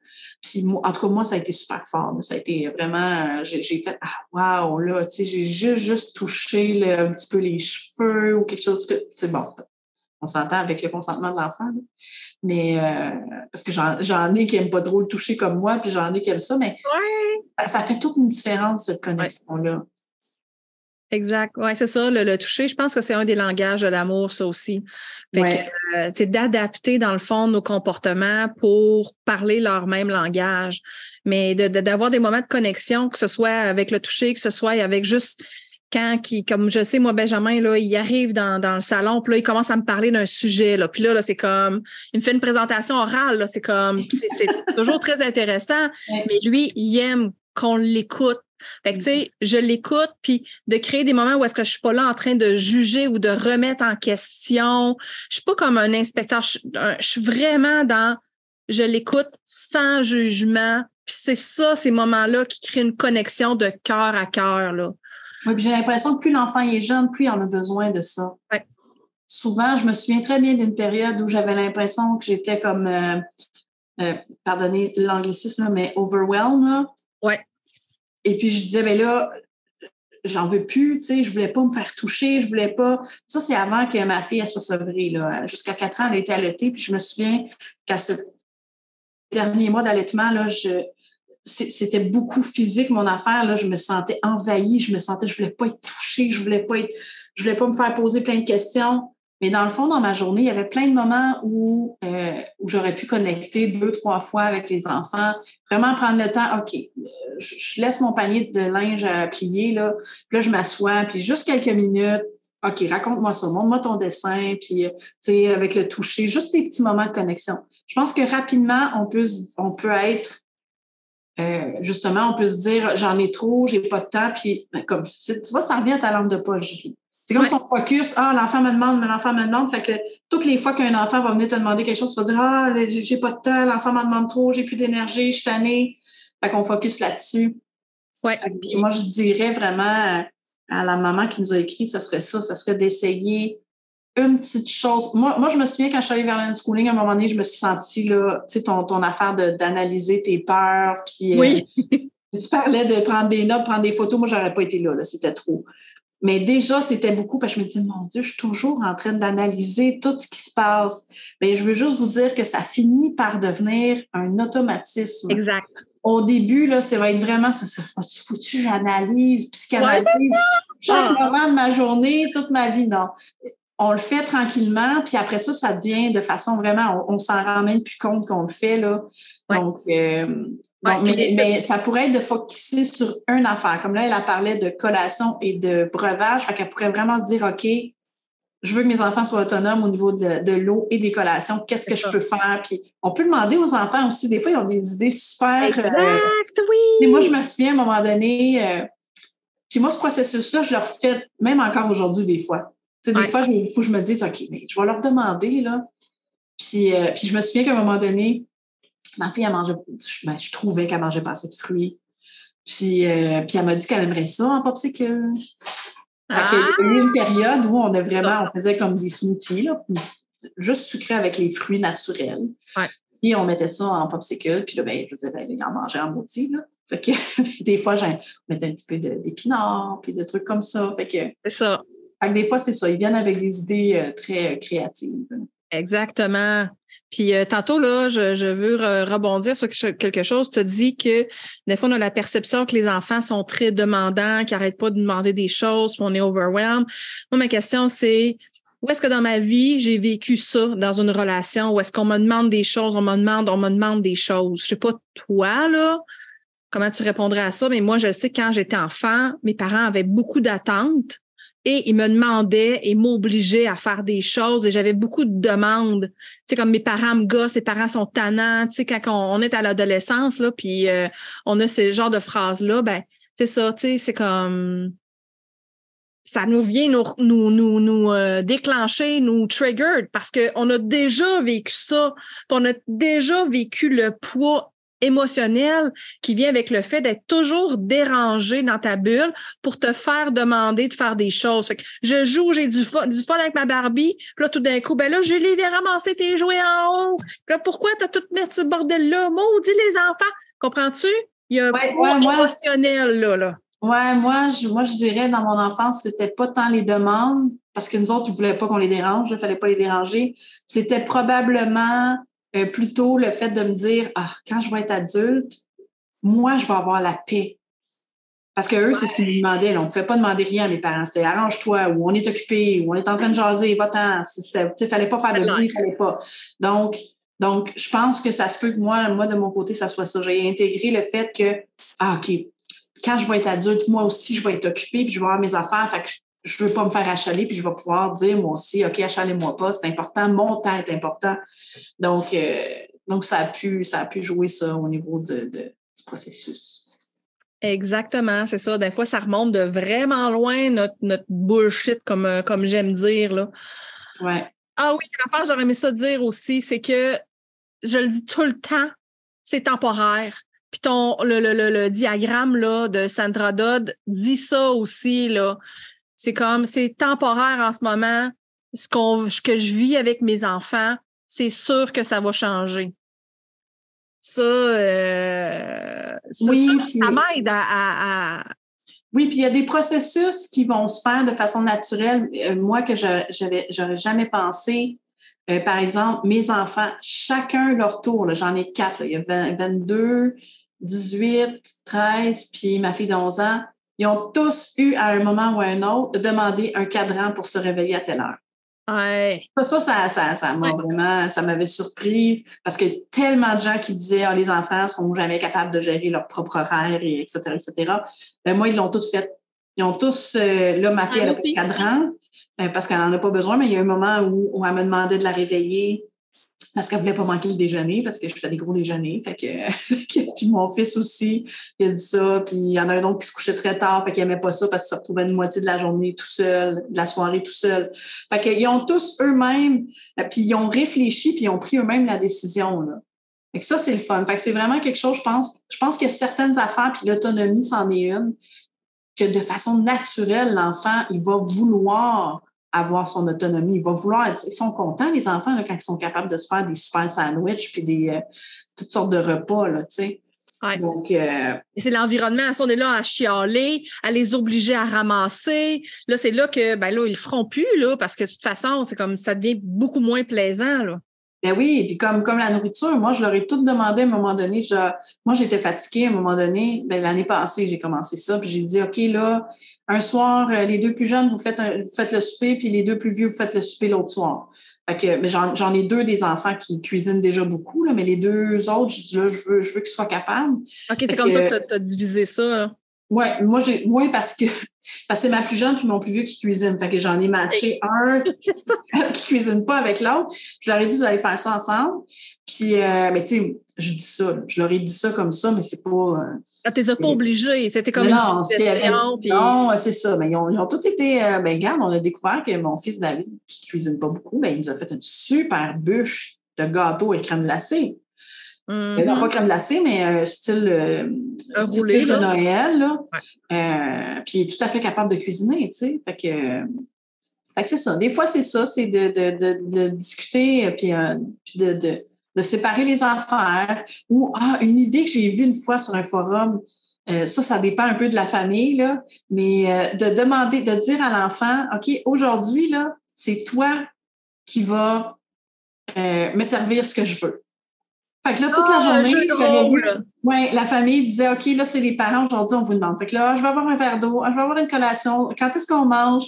Puis moi, en tout cas, moi, ça a été super fort. Ça a été vraiment, j'ai fait, wow, là, tu sais, j'ai juste touché un petit peu les cheveux ou quelque chose. C'est bon, on s'entend avec le consentement de l'enfant, là. Mais parce que j'en ai qui n'aiment pas trop le toucher comme moi, puis j'en ai qui aiment ça, mais ça fait toute une différence, cette connexion-là. Exact. Oui, c'est ça, le toucher. Je pense que c'est un des langages de l'amour, ça aussi. C'est d'adapter, dans le fond, nos comportements pour parler leur même langage. Mais d'avoir des moments de connexion, que ce soit avec le toucher, que ce soit avec juste comme je sais, moi, Benjamin, là, il arrive dans le salon, puis là, il commence à me parler d'un sujet, là. Puis là, c'est comme, il me fait une présentation orale, là. C'est comme, c'est toujours très intéressant. Mais lui, il aime qu'on l'écoute. Fait que, tu sais, je l'écoute, puis de créer des moments où est-ce que je suis pas là en train de juger ou de remettre en question. Je suis pas comme un inspecteur. Je suis vraiment je l'écoute sans jugement. Puis c'est ça, ces moments-là qui créent une connexion de cœur à cœur, là. Oui, puis j'ai l'impression que plus l'enfant est jeune, plus il en a besoin de ça. Ouais. Souvent, je me souviens très bien d'une période où j'avais l'impression que j'étais comme, pardonnez l'anglicisme, mais overwhelmed, là. Ouais. Et puis, je disais, ben là, j'en veux plus, tu sais, je voulais pas me faire toucher, je voulais pas. Ça, c'est avant que ma fille, elle soit sevrée, là. Jusqu'à 4 ans, elle a été allaitée, puis je me souviens qu'à ce dernier mois d'allaitement, là, c'était beaucoup physique, mon affaire, là. Je me sentais envahie, je voulais pas être touchée, je voulais pas me faire poser plein de questions. Mais dans le fond, dans ma journée, il y avait plein de moments où j'aurais pu connecter 2-3 fois avec les enfants, vraiment prendre le temps, OK, je laisse mon panier de linge à plier, là, puis là, je m'assois, puis juste quelques minutes, OK, raconte-moi ça, montre-moi ton dessin, puis, tu sais, avec le toucher, juste des petits moments de connexion. Je pense que rapidement, on peut être, justement, on peut se dire, j'en ai trop, j'ai pas de temps, puis comme, tu vois, ça revient à ta lampe de poche. C'est comme son focus, l'enfant me demande, fait que toutes les fois qu'un enfant va venir te demander quelque chose, tu vas dire, j'ai pas de temps, l'enfant m'en demande trop, j'ai plus d'énergie, je suis tannée. Fait qu'on focus là-dessus. Ouais. Moi, je dirais vraiment à la maman qui nous a écrit, ça serait d'essayer une petite chose. Moi, je me souviens quand je suis allée vers l'unschooling, à un moment donné, je me suis sentie, là, tu sais, ton affaire d'analyser tes peurs, puis tu parlais de prendre des notes, prendre des photos. Moi, j'aurais pas été là, c'était trop. Mais déjà, c'était beaucoup parce que je me dis, mon Dieu, je suis toujours en train d'analyser tout ce qui se passe. Mais je veux juste vous dire que ça finit par devenir un automatisme. Exact. Au début, là, ça va être vraiment, faut-tu, j'analyse, psychanalyse chaque moment de ma journée, toute ma vie, non. on le fait tranquillement, puis après ça, ça devient de façon vraiment, on s'en rend même plus compte qu'on le fait, là. Ouais. Donc, mais ça pourrait être de focusser sur une affaire. Comme là, elle parlait de collation et de breuvage, fait qu'elle pourrait vraiment se dire, OK, je veux que mes enfants soient autonomes au niveau de l'eau et des collations. Qu'est-ce que je peux faire? Puis on peut demander aux enfants aussi. Des fois, ils ont des idées super... Exact, oui! Et moi, je me souviens à un moment donné... puis moi, ce processus-là, je le refais même encore aujourd'hui des fois. Tu sais, des fois, il faut que je me dise, OK, mais je vais leur demander, là. Puis je me souviens qu'à un moment donné, ma fille, elle mangeait... je trouvais qu'elle mangeait pas assez de fruits. Puis elle m'a dit qu'elle aimerait ça en popsicle. Il y a eu une période où on faisait comme des smoothies, là, juste sucrés avec les fruits naturels. Ouais. Puis on mettait ça en popsicle, puis là, je disais, il en mangeait en maudit, là. Fait que des fois, on mettait un petit peu d'épinards, puis de trucs comme ça. C'est ça. Fait que des fois, c'est ça. Ils viennent avec des idées très créatives. Exactement. Puis tantôt, là, je veux rebondir sur quelque chose. Tu as dit que des fois, on a la perception que les enfants sont très demandants, qu'ils n'arrêtent pas de demander des choses, puis on est overwhelmed. Moi, ma question, c'est où est-ce que dans ma vie, j'ai vécu ça dans une relation? Où est-ce qu'on me demande des choses, on me demande des choses? Je sais pas, toi, là, comment tu répondrais à ça, mais moi, je sais que quand j'étais enfant, mes parents avaient beaucoup d'attentes. Et ils me demandaient et m'obligeaient à faire des choses et j'avais beaucoup de demandes. Tu sais, comme mes parents me gossent, les parents sont tannants. Tu sais, quand on est à l'adolescence, là, puis on a ce genre de phrases-là, ben, c'est ça, tu sais, c'est comme... Ça nous vient nous déclencher, nous trigger parce qu'on a déjà vécu ça. On a déjà vécu le poids émotionnel qui vient avec le fait d'être toujours dérangé dans ta bulle pour te faire demander de faire des choses. Fait que je joue, j'ai du fun avec ma Barbie, puis là, tout d'un coup, ben là, je l'ai ramassé tes jouets en haut. Puis là, pourquoi t'as tout mis ce bordel-là? Maudit les enfants! Comprends-tu? Il y a un poids émotionnel, là. Ouais, moi, je dirais, dans mon enfance, c'était pas tant les demandes, parce que nous autres, ils voulaient pas qu'on les dérange, il fallait pas les déranger. C'était probablement plutôt le fait de me dire, quand je vais être adulte, moi, je vais avoir la paix. Parce que eux, c'est ce qu'ils nous demandaient. Là. On ne pouvait pas demander rien à mes parents. C'était arrange-toi, ou on est occupé, ou on est en train de jaser, va-t'en. Il fallait pas faire de bruit, il fallait pas. Donc, je pense que ça se peut que moi, de mon côté, ça soit ça. J'ai intégré le fait que, OK, quand je vais être adulte, moi aussi, je vais être occupée, puis je vais avoir mes affaires. Fait que je veux pas me faire achaler, puis je vais pouvoir dire, moi aussi, OK, achalez-moi pas, c'est important, mon temps est important. Donc ça a pu jouer ça au niveau du processus. Exactement, c'est ça. Des fois, ça remonte de vraiment loin, notre bullshit, comme j'aime dire, là. Ouais. Ah oui, l'affaire, j'aurais aimé ça dire aussi, c'est que, je le dis tout le temps, c'est temporaire. Puis le diagramme là, de Sandra Dodd dit ça aussi, là. C'est comme, c'est temporaire en ce moment. Ce que je vis avec mes enfants, c'est sûr que ça va changer. Ça m'aide à... Oui, puis il y a des processus qui vont se faire de façon naturelle. Moi, que j'aurais jamais pensé. Par exemple, mes enfants, chacun leur tour, là, j'en ai 4. Là, il y a 22, 18, 13, puis ma fille de 11 ans. Ils ont tous eu, à un moment ou à un autre, demandé un cadran pour se réveiller à telle heure. Ouais. Ça m'a vraiment, ça m'avait surprise parce que tellement de gens qui disaient les enfants sont jamais capables de gérer leur propre horaire, et etc., etc. Ben, moi, ils l'ont tous fait. Ils ont tous, là, ma fille, elle a fait le cadran parce qu'elle n'en a pas besoin, mais il y a un moment où elle me demandait de la réveiller parce qu'elle voulait pas manquer le déjeuner, parce que je fais des gros déjeuners. Fait que puis mon fils aussi, il a dit ça. Puis il y en a un autre qui se couchait très tard, fait qu'il aimait pas ça parce qu'il se retrouvait une moitié de la journée tout seul, de la soirée tout seul. Fait qu'ils ont tous eux-mêmes, puis ils ont réfléchi, puis ils ont pris eux-mêmes la décision, là. Fait que ça, c'est le fun. Fait que c'est vraiment quelque chose, je pense qu'il y a certaines affaires, puis l'autonomie, c'en est une, que de façon naturelle, l'enfant, il va vouloir avoir son autonomie. Il va vouloir ils sont contents, les enfants, là, quand ils sont capables de se faire des super sandwichs puis toutes sortes de repas, là, tu sais. Ouais. Donc, c'est l'environnement. On est là à chialer, à les obliger à ramasser. Là, c'est là que, ben là, ils le feront plus, là, parce que de toute façon, c'est comme ça devient beaucoup moins plaisant, là. Ben oui, et puis comme la nourriture, moi, je leur ai tout demandé à un moment donné. Moi, j'étais fatiguée à un moment donné. Ben, l'année passée, j'ai commencé ça. Puis j'ai dit, OK, là, un soir, les 2 plus jeunes, vous faites le souper, puis les 2 plus vieux, vous faites le souper l'autre soir. Fait que, mais j'en ai 2 des enfants qui cuisinent déjà beaucoup, là, mais les 2 autres, je dis, là, je veux qu'ils soient capables. OK, c'est comme ça que tu as divisé ça, là. Ouais, moi, parce que c'est ma plus jeune puis mon plus vieux qui cuisine. Fait que j'en ai matché un qui cuisine pas avec l'autre. Je leur ai dit, vous allez faire ça ensemble. Puis, mais tu sais, je leur ai dit ça comme ça, mais c'est pas... t'es pas obligé. C'était comme non, puis... non, c'est ça. Mais ils ont tous été... ben, regarde, on a découvert que mon fils David, qui cuisine pas beaucoup, ben, il nous a fait une super bûche de gâteau et crème glacée. Mm-hmm. Non, pas crème glacée, mais style bûche de Noël. Là. Ouais. Puis il est tout à fait capable de cuisiner, tu sais. Fait que c'est ça. Des fois, c'est ça, c'est de discuter puis de séparer les affaires. Ou une idée que j'ai vue une fois sur un forum, ça dépend un peu de la famille, là, mais de dire à l'enfant, OK, aujourd'hui, là, c'est toi qui vas me servir ce que je veux. Fait que là, toute la journée, j'avais vu, la famille disait, OK, là, c'est les parents, aujourd'hui, on vous demande. Fait que là, je vais avoir un verre d'eau, je vais avoir une collation, quand est-ce qu'on mange?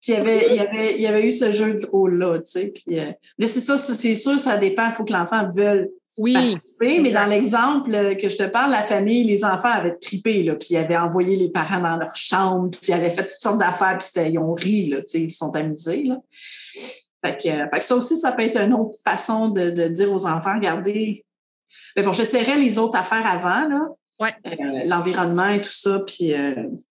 Puis il y avait eu ce jeu de rôle-là, tu sais. Puis là, c'est ça, c'est sûr, ça dépend, il faut que l'enfant veuille participer. Mais dans l'exemple que je te parle, la famille, les enfants avaient trippé, là, puis ils avaient envoyé les parents dans leur chambre, puis ils avaient fait toutes sortes d'affaires, puis ils ont ri, là, tu sais, ils se sont amusés, là. Fait que ça aussi, ça peut être une autre façon de dire aux enfants, regardez. Mais bon, j'essaierai les autres affaires avant, là. Ouais. L'environnement et tout ça. Puis,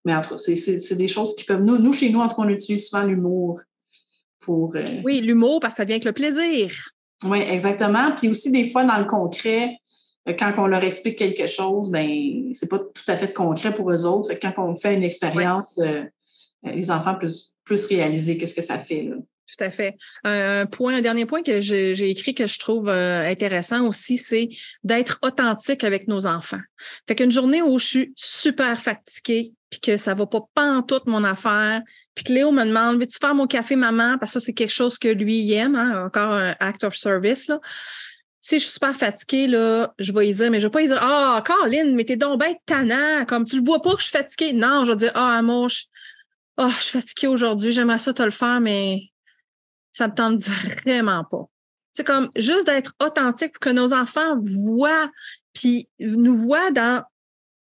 mais entre autres, c'est des choses qui peuvent. Nous, chez nous, on utilise souvent l'humour pour. Oui, l'humour, parce que ça vient avec le plaisir. Oui, exactement. Puis aussi, des fois, dans le concret, quand on leur explique quelque chose, ben c'est pas tout à fait concret pour eux autres. Fait que quand on fait une expérience, les enfants plus réaliser qu'est-ce que ça fait, là. Tout à fait. Un dernier point que j'ai écrit que je trouve intéressant aussi, c'est d'être authentique avec nos enfants. Fait qu'une journée où je suis super fatiguée, puis que ça va pas pantoute mon affaire, puis que Léo me demande, veux-tu faire mon café, maman? Parce que ça, c'est quelque chose que lui, il aime, hein? Encore un act of service, là. Si je suis super fatiguée, là, je vais lui dire, mais je vais pas lui dire, Caroline, mais t'es donc bien tannant, comme tu le vois pas que je suis fatiguée. Non, je vais dire, amour, je suis fatiguée aujourd'hui, j'aimerais ça te le faire, mais ça me tente vraiment pas. C'est comme juste d'être authentique pour que nos enfants voient, puis nous voient dans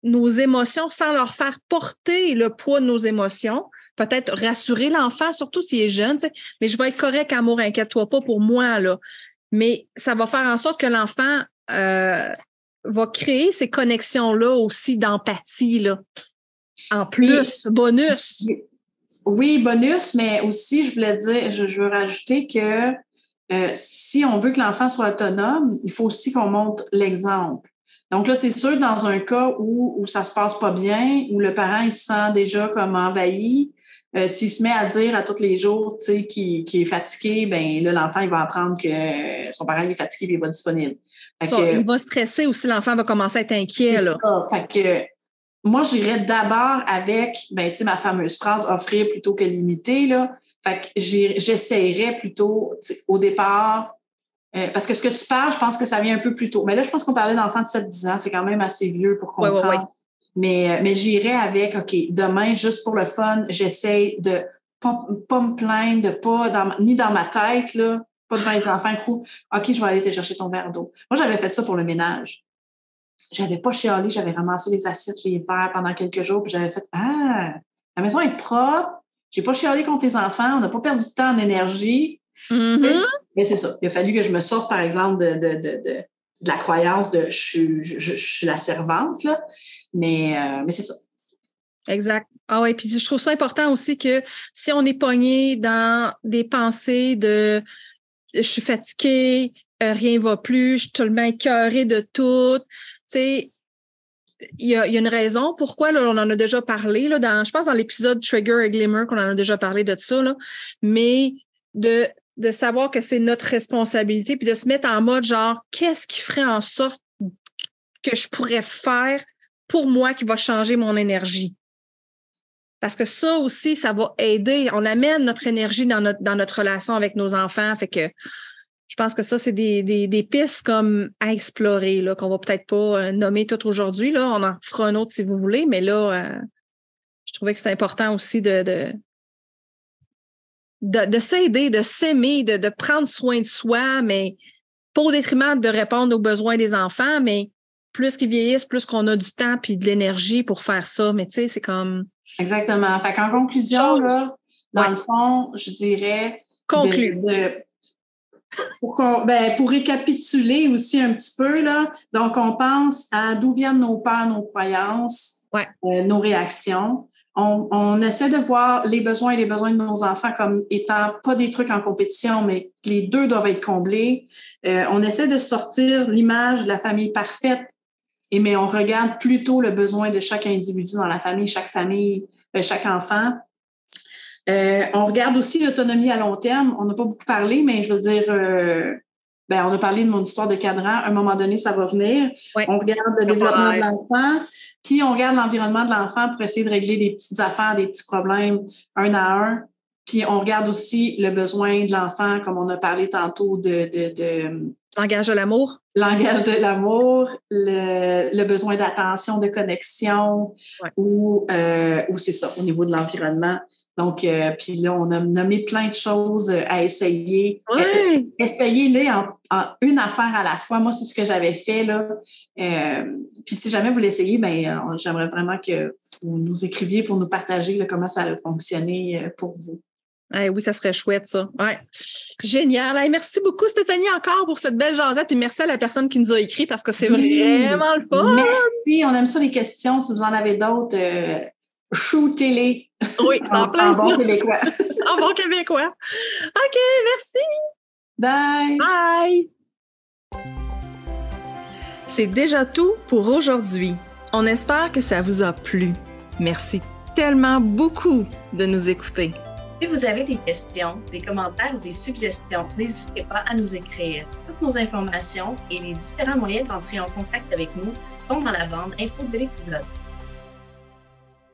nos émotions sans leur faire porter le poids de nos émotions. Peut-être rassurer l'enfant, surtout s'il est jeune, tu sais, mais je vais être correct, amour, inquiète-toi pas pour moi, là. Mais ça va faire en sorte que l'enfant va créer ces connexions-là aussi d'empathie, là. En plus, bonus. Oui, bonus, mais aussi, je voulais dire, je veux rajouter que si on veut que l'enfant soit autonome, il faut aussi qu'on montre l'exemple. Donc là, c'est sûr, dans un cas où ça se passe pas bien, où le parent, il se sent déjà comme envahi, s'il se met à dire à tous les jours, tu sais, qu'il est fatigué, ben là, l'enfant, il va apprendre que son parent est fatigué et il n'est pas disponible. Il va stresser aussi, l'enfant va commencer à être inquiet. C'est là. ça. Fait que moi, j'irais d'abord avec, tu sais, ma fameuse phrase, offrir plutôt que limiter, là. Fait que j'essayerais plutôt, au départ, parce que ce que tu parles, je pense que ça vient un peu plus tôt. Mais là, je pense qu'on parlait d'enfants de 7-10 ans, c'est quand même assez vieux pour comprendre. Ouais. Mais j'irais avec, OK, demain, juste pour le fun, j'essaye de pas me plaindre, ni dans ma tête, là, pas devant les enfants, OK, je vais aller te chercher ton verre d'eau. Moi, j'avais fait ça pour le ménage. J'avais pas chialé, j'avais ramassé les assiettes, les verres pendant quelques jours, puis j'avais fait, la maison est propre, j'ai pas chialé contre les enfants, on n'a pas perdu de temps en énergie. Mm-hmm. Mais c'est ça. Il a fallu que je me sorte, par exemple, de la croyance de je suis la servante, là. Mais c'est ça. Exact. Ah oui, puis je trouve ça important aussi que si on est pogné dans des pensées de je suis fatiguée, rien va plus, je suis tellement écœurée de tout, tu sais, il y a une raison pourquoi, là, on en a déjà parlé, là, je pense dans l'épisode Trigger et Glimmer qu'on en a déjà parlé de ça, là, mais de savoir que c'est notre responsabilité, puis de se mettre en mode genre, qu'est-ce qui ferait en sorte que je pourrais faire pour moi qui va changer mon énergie? Parce que ça aussi, ça va aider. On amène notre énergie dans notre relation avec nos enfants. Fait que Je pense que ça, c'est des pistes comme à explorer, là, qu'on va peut-être pas nommer tout aujourd'hui. Là. On en fera un autre si vous voulez, mais là, je trouvais que c'est important aussi de s'aider, de s'aimer, de prendre soin de soi, mais pas au détriment de répondre aux besoins des enfants, mais plus qu'ils vieillissent, plus qu'on a du temps puis de l'énergie pour faire ça. Mais tu sais, c'est comme... Exactement. Fait qu'en conclusion, là, dans le fond, je dirais... Conclu. Pour récapituler aussi un petit peu, là, donc on pense à d'où viennent nos peurs, nos croyances, nos réactions. On essaie de voir les besoins et les besoins de nos enfants comme étant pas des trucs en compétition, mais les deux doivent être comblés. On essaie de sortir l'image de la famille parfaite, mais on regarde plutôt le besoin de chaque individu dans la famille, chaque enfant. On regarde aussi l'autonomie à long terme. On n'a pas beaucoup parlé, mais je veux dire, on a parlé de mon histoire de cadran. À un moment donné, ça va venir. Ouais. On regarde le développement de l'enfant, puis on regarde l'environnement de l'enfant pour essayer de régler des petites affaires, des petits problèmes un à un. Puis on regarde aussi le besoin de l'enfant, comme on a parlé tantôt de langage de l'amour. Langage de l'amour, le besoin d'attention, de connexion, ou c'est ça, au niveau de l'environnement. Donc, puis là, on a nommé plein de choses à essayer. Ouais. Essayez-les en une affaire à la fois. Moi, c'est ce que j'avais fait, là. Puis si jamais vous l'essayez, j'aimerais vraiment que vous nous écriviez pour nous partager là, comment ça a fonctionné pour vous. Oui, ça serait chouette, ça. Ouais. Génial. Hey, merci beaucoup, Stéphanie, encore pour cette belle jasette. Puis merci à la personne qui nous a écrit parce que c'est vraiment le fun. Merci. On aime ça, les questions. Si vous en avez d'autres, shootez-les. Oui, en bon québécois. En bon québécois. OK, merci. Bye. Bye. C'est déjà tout pour aujourd'hui. On espère que ça vous a plu. Merci tellement beaucoup de nous écouter. Si vous avez des questions, des commentaires ou des suggestions, n'hésitez pas à nous écrire. Toutes nos informations et les différents moyens d'entrer en contact avec nous sont dans la bande info de l'épisode.